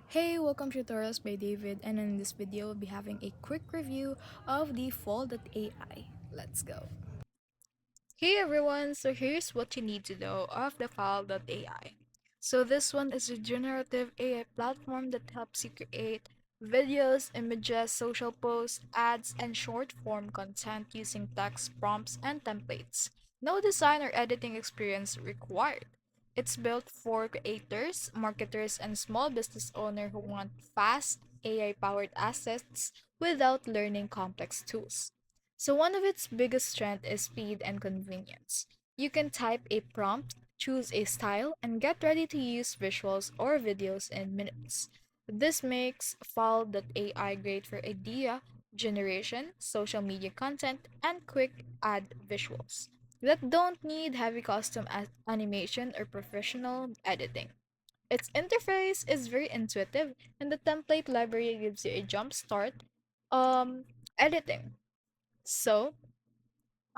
Hey, welcome to Tutorials by David, and in this video, we'll be having a quick review of the Fal.ai. Let's go. Hey everyone, so here's what you need to know of the Fal.ai. So this one is a generative AI platform that helps you create videos, images, social posts, ads, and short form content using text, prompts, and templates. No design or editing experience required. It's built for creators, marketers, and small business owners who want fast AI-powered assets without learning complex tools. So one of its biggest strengths is speed and convenience. You can type a prompt, choose a style, and get ready to use visuals or videos in minutes. This makes Fal.ai great for idea generation, social media content, and quick ad visuals that don't need heavy custom animation or professional editing. Its interface is very intuitive, and the template library gives you a jump start editing. So,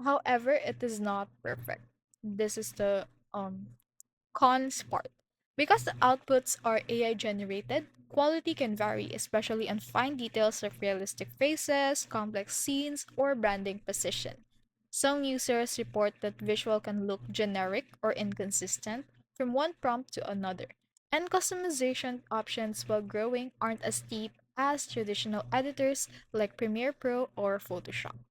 however, it is not perfect. This is the cons part. Because the outputs are AI generated, quality can vary, especially on fine details of realistic faces, complex scenes, or branding precision. Some users report that visual can look generic or inconsistent from one prompt to another, and customization options while growing aren't as deep as traditional editors like Premiere Pro or Photoshop.